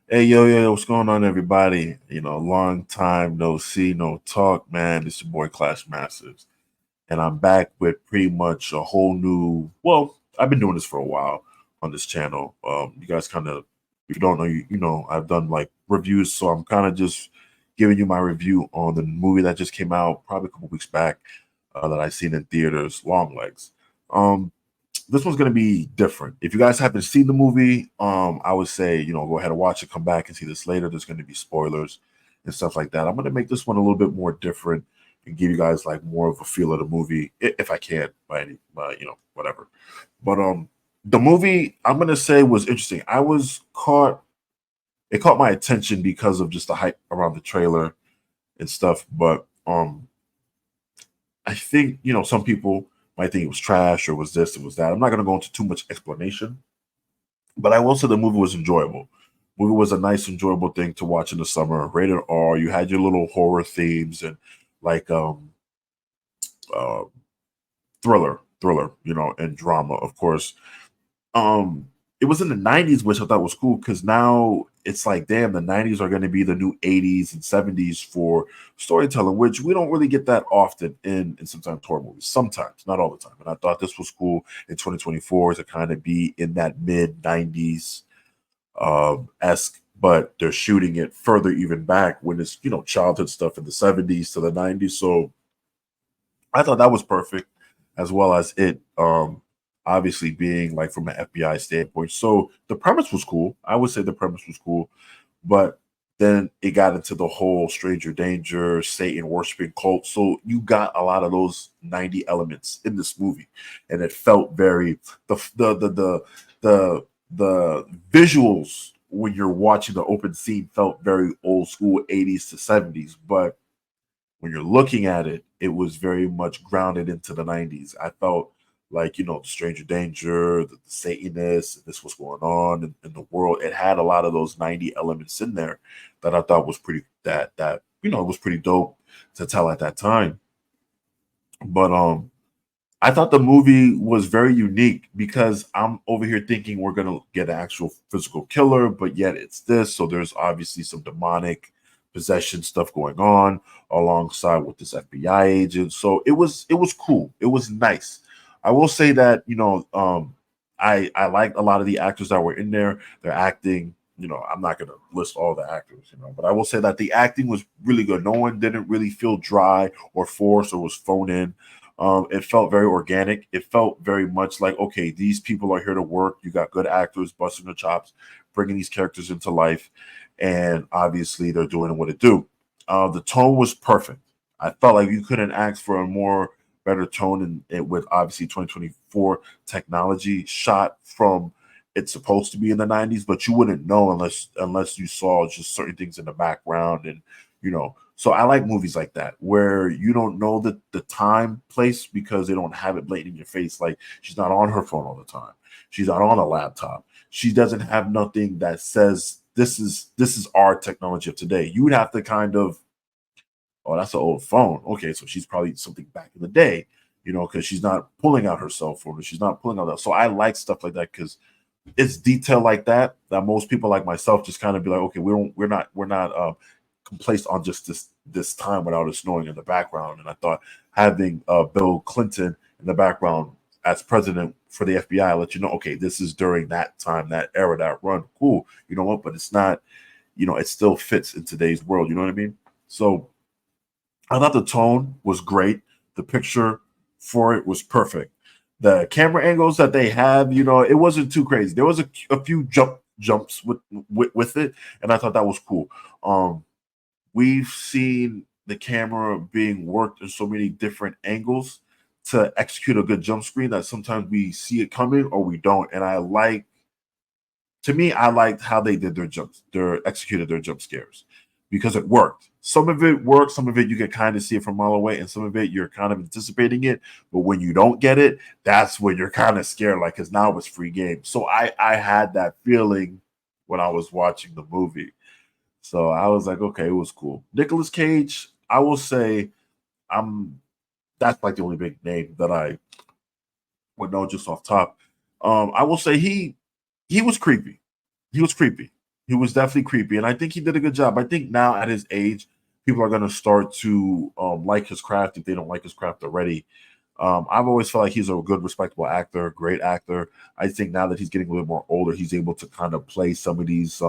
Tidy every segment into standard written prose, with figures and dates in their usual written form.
Hey, yo, what's going on, everybody? Long time no see, no talk, man. It's your boy Clash Masters, and I'm back with pretty much a whole new. Well, I've been doing this for a while on this channel. You guys kind of, if you don't know, you know, I've done like reviews, so I'm kind of just giving you my review on the movie that just came out probably a couple weeks back that I seen in theaters, Long Legs. Um, this one's gonna be different. If you guys haven't seen the movie, I would say go ahead and watch it. Come back and see this later. There's gonna be spoilers and stuff like that. I'm gonna make this one a little bit more different and give you guys like more of a feel of the movie if I can by whatever. But the movie I'm gonna say was interesting. I was caught. It caught my attention because of just the hype around the trailer and stuff. But I think some people might think it was trash or was this, it was that. I'm not gonna go into too much explanation, but I will say the movie was enjoyable. Movie was a nice, enjoyable thing to watch in the summer. Rated R. You had your little horror themes and like uh, thriller, and drama, of course. Um, it was in the '90s, which I thought was cool because now it's like, damn, the '90s are going to be the new '80s and '70s for storytelling, which we don't really get that often in sometimes horror movies. Sometimes, not all the time. And I thought this was cool in 2024 to kind of be in that mid '90s esque, but they're shooting it further even back when it's childhood stuff in the '70s to the '90s. So I thought that was perfect, as well as it obviously being like from an FBI standpoint. So the premise was cool. I would say the premise was cool, but then it got into the whole stranger danger, Satan worshiping cult. So you got a lot of those 90 elements in this movie, and it felt very the visuals when you're watching the open scene felt very old school 80s to 70s, but when you're looking at it, it was very much grounded into the 90s. I felt like, the Stranger Danger, the Satanists, this was going on in the world. It had a lot of those 90 elements in there that I thought was pretty it was pretty dope to tell at that time. But I thought the movie was very unique because I'm over here thinking we're gonna get an actual physical killer, but yet it's this. So there's obviously some demonic possession stuff going on alongside with this FBI agent. So it was cool. It was nice. I will say that I liked a lot of the actors that were in there. Their acting. I'm not gonna list all the actors, but I will say that the acting was really good. No one didn't really feel dry or forced or was phoned in. It felt very organic. It felt very much like, okay, these people are here to work. You got good actors busting their chops, bringing these characters into life, and obviously they're doing what it do. The tone was perfect. I felt like you couldn't ask for a more better tone with obviously 2024 technology shot from it's supposed to be in the 90s, but you wouldn't know unless you saw just certain things in the background and so I like movies like that where you don't know the time place because they don't have it blatant in your face. Like she's not on her phone all the time. She's not on a laptop. She doesn't have nothing that says this is our technology of today. You would have to kind of, oh, that's an old phone. Okay, so she's probably something back in the day, because she's not pulling out her cell phone or she's not pulling out that. So I like stuff like that because it's detail like that most people like myself just kind of be like, okay, we're not complacent on just this time without us knowing in the background. And I thought having Bill Clinton in the background as president for the FBI let you know, okay, this is during that time, that era, that run. Cool, you know what? But it's not, it still fits in today's world. You know what I mean? So I thought the tone was great. The picture for it was perfect. The camera angles that they have, it wasn't too crazy. There was a few jumps with it, and I thought that was cool. We've seen the camera being worked in so many different angles to execute a good jump screen that sometimes we see it coming or we don't. And to me, I liked how they did their executed their jump scares because it worked. Some of it worked, some of it you can kind of see it from a mile away, and some of it you're kind of anticipating it. But when you don't get it, that's when you're kind of scared, like because now it's free game. So I had that feeling when I was watching the movie. So I was like, okay, it was cool. Nicolas Cage, I will say, I'm that's like the only big name that I would know just off top. I will say he was creepy. He was creepy. He was definitely creepy, and I think he did a good job. I think now at his age, people are going to start to like his craft if they don't like his craft already. I've always felt like he's a good, respectable actor, great actor. I think now that he's getting a little more older, he's able to kind of play some of these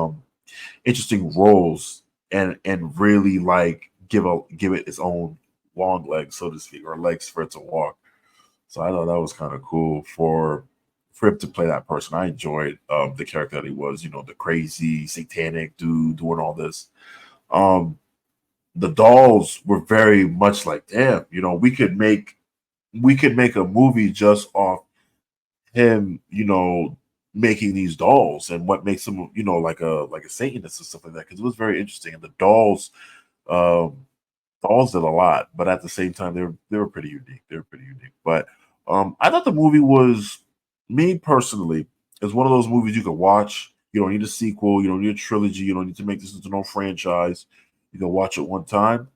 interesting roles and really like give it its own long legs, so to speak, or legs for it to walk. So I thought that was kind of cool for him to play that person. I enjoyed the character that he was, the crazy satanic dude doing all this. Um, the dolls were very much like, damn, we could make a movie just off him, making these dolls and what makes him, like a Satanist or stuff like that. Because it was very interesting. And the um, dolls did a lot, but at the same time, they were pretty unique. They were pretty unique. But I thought the movie was, me personally, is one of those movies you could watch. You don't need a sequel. You don't need a trilogy. You don't need to make this into no franchise. You can watch it one time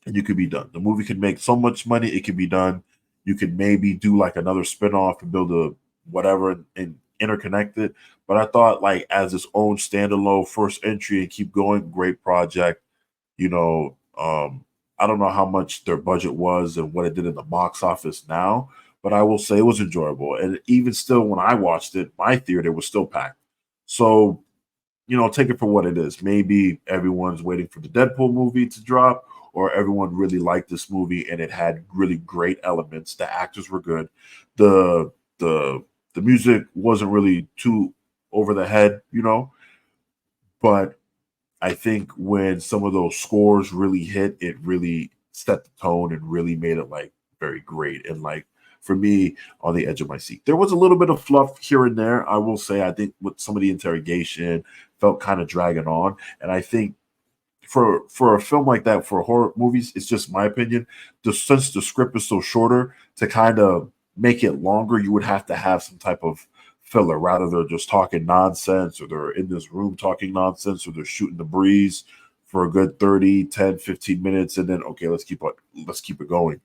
and you could be done. The movie could make so much money, it could be done. You could maybe do like another spin-off and build a whatever and interconnect it. But I thought like as its own standalone first entry and keep going, great project. You know, I don't know how much their budget was and what it did in the box office now, but I will say it was enjoyable. And even still, when I watched it, my theater was still packed. So take it for what it is. Maybe everyone's waiting for the Deadpool movie to drop, or everyone really liked this movie and it had really great elements. The actors were good. The the the music wasn't really too over the head, but I think when some of those scores really hit, it really set the tone and really made it like very great. And like for me, on the edge of my seat, there was a little bit of fluff here and there. I will say, I think with some of the interrogation felt kind of dragging on, and I think for a film like that for horror movies, it's just my opinion. Since the script is so shorter, to kind of make it longer, you would have to have some type of filler. Rather, they're just talking nonsense, or they're in this room talking nonsense, or they're shooting the breeze for a good 30, 10, 15 minutes, and then okay, let's keep it going.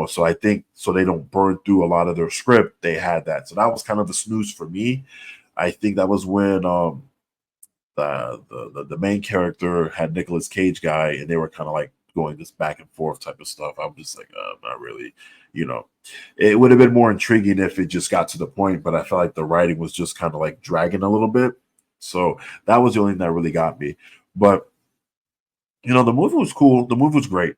So I think so they don't burn through a lot of their script. They had that, so that was kind of the snooze for me. I think that was when the main character had Nicolas Cage guy, and they were kind of like going this back and forth type of stuff. I'm just like, not really. You know, it would have been more intriguing if it just got to the point, but I felt like the writing was just kind of like dragging a little bit. So that was the only thing that really got me. But the movie was cool. The movie was great.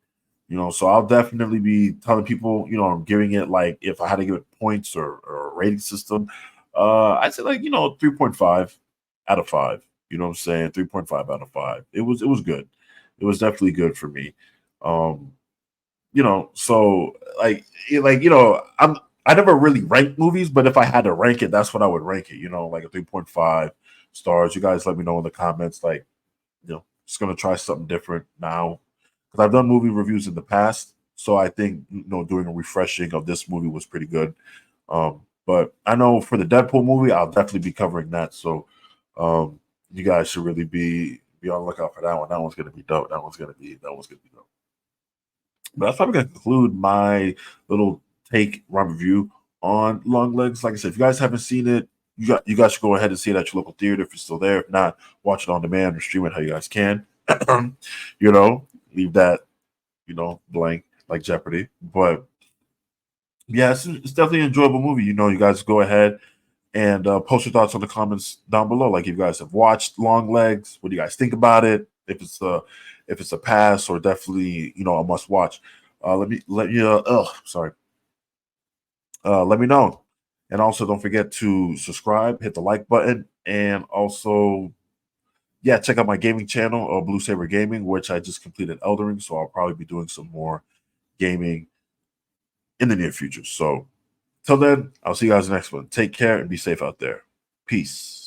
So I'll definitely be telling people, I'm giving it like if I had to give it points or a rating system, I'd say like 3.5 out of 5. You know what I'm saying? 3.5 out of 5. It was good. It was definitely good for me. Um, so I never really ranked movies, but if I had to rank it, that's what I would rank it. Like a 3.5 stars. You guys let me know in the comments. Like just gonna try something different now because I've done movie reviews in the past. So I think doing a refreshing of this movie was pretty good. But I know for the Deadpool movie, I'll definitely be covering that. So you guys should really be on the lookout for that one. That one's gonna be dope. That one's gonna be dope. But that's probably gonna conclude my little take run review on Long Legs. Like I said, if you guys haven't seen it, you guys should go ahead and see it at your local theater if it's still there. If not, watch it on demand or stream it how you guys can. Leave that blank like Jeopardy. But yeah, it's definitely an enjoyable movie. You guys go ahead and post your thoughts on the comments down below. Like if you guys have watched Long Legs, what do you guys think about it? If it's a pass or definitely a must watch. Let me know. And also don't forget to subscribe, hit the like button, and also check out my gaming channel, Blue Saber Gaming, which I just completed Eldering, so I'll probably be doing some more gaming in the near future. So till then, I'll see you guys next one. Take care and be safe out there. Peace.